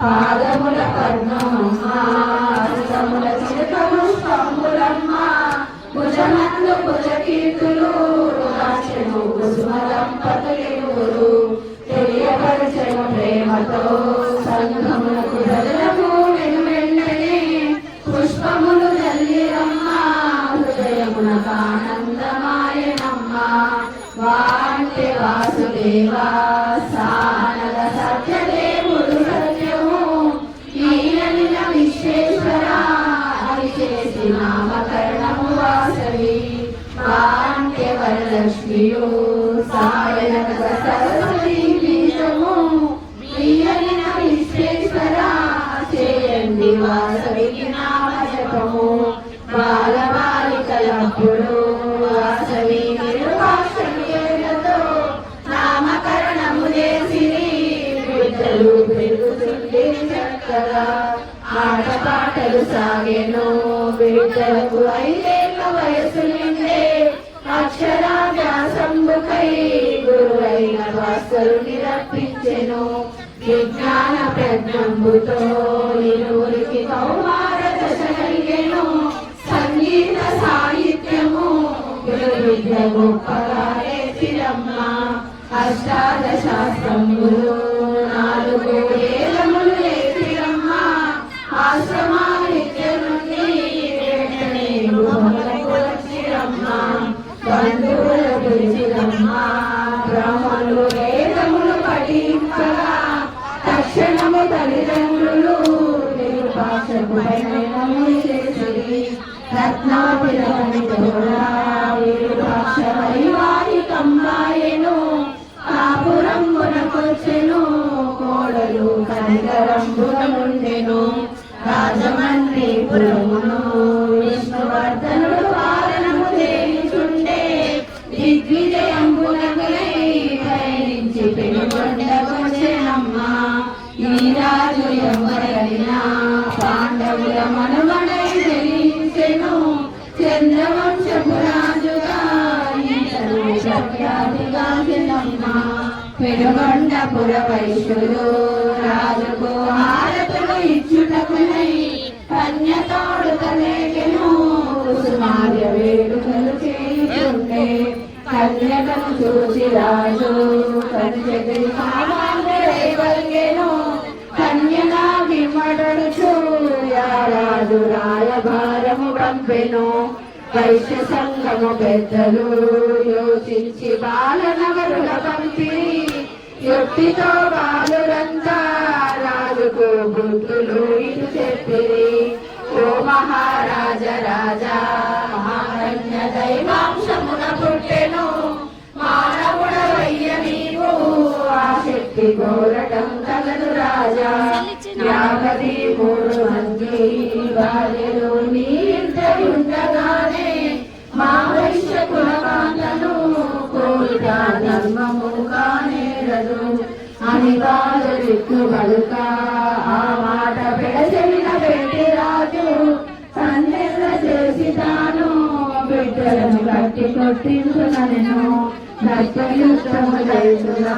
పాదముల పద్మమ్మ హస్తముల చిరకము స్తంభులమ్మ భుజమందు భుజకీర్తులు రాచెను కుసుమ దంపతులు తెలియపరచెను ప్రేమతో సంఘములకు గదులకు వెనువెంటనే పుష్పములు జల్లిరమ్మ హృదయమునకు ఆనందమాయనమ్మ వాంటే వాసుదేవా సానద సత్యదేవుడు సత్యము ఈయన విశ్వేశ్వర అని చేసి నామకరణము వాసవి వాంటే వరలక్ష్మియు సాయనక సరస్వతి బీజము ఈయన విశ్వేశ్వర చేయండి వాసవికి నామ జపము బాలబాలికలప్పుడు వాసవి నిర్వాక్షములతో నామకరణము చేసి బిడ్డలు పెరుగుతుంది చక్కగా ఆటపాటలు సాగెను బిడ్డలకు 5 ఏళ్ల వయసు నిండే అక్షరాభ్యాసంబుకై గురువైన భాస్కరుని రప్పించెను విజ్ఞాన ప్రజ్ఞంబుతో ఇరువురికి కౌమార దశ కలిగెను సంగీత సాహిత్యము విద్య గొప్పగా నేర్చిరమ్మ అష్టాదశాస్త్రములు 4 వేదములు నేర్చిరమ్మ ఆశ్రమానిత్య నుండి వెంటనే గృహములకు వచ్చిరమ్మ బంధువులు పిలిచిరమ్మ బ్రాహ్మణులు వేదములు పఠించగా తక్షణము తల్లిదండ్రులు నిరుపాక్షకు పరిణామము చేసిరి రత్నాభిరామి తోడా విరుపాక్ష వైవాహికమ్మాయెను కాపురంబునకొచ్చెను కోడలు కనికరంబున నుండెను రాజమండ్రిపురమును విష్ణువర్ధనుడు పాలనము చేయుచుండే దిగ్విజయంబునకై పయనించి పెనుగొండకొచ్చెనమ్మ ఈ రాజు ఎవరైనా పాండవుల మనుమడై జయించెను చంద్రవంశపు రాజుగా ఈతను ప్రఖ్యాతిగాంచెనమ్మ పెనుగొండపుర వైశ్యులు రాజుకు హారతులు ఇచ్చుటకునై కన్యతోడుకలేకెను కుసుమార్య వేడుకలు చేయుచుండే కన్యకను చూసి రాజు కన్యకని కామాంగెను కన్యగా విమడడుచు రాజు రాయభారము పంపెను వైశ్య సంఘము పెద్దలు యోచించి బాలనగరుల పంపిణీ యుక్తితో బాలురంతా రాజుకు బుద్ధులు ఇటు చెప్పిరి ఓ మహారాజ రాజా మహాకన్య దైవాంశమున పుట్టెను మానవుడవయ్య నీవు ఆ శక్తి కోరటం తగదు రాజా 53 మంది భార్యలు నీ ఇంట ఉండగానే మా వైశ్య కులకాంతను కోరిక ధర్మము కానేరదు అని బాలుడికు పలుక ఆ మాట పెడచెవిన పెట్టి రాజు సందేశ చేసి తాను బిడ్డలను కట్టి కొట్టించునను దత్తయుద్ధము చేస్తున్నా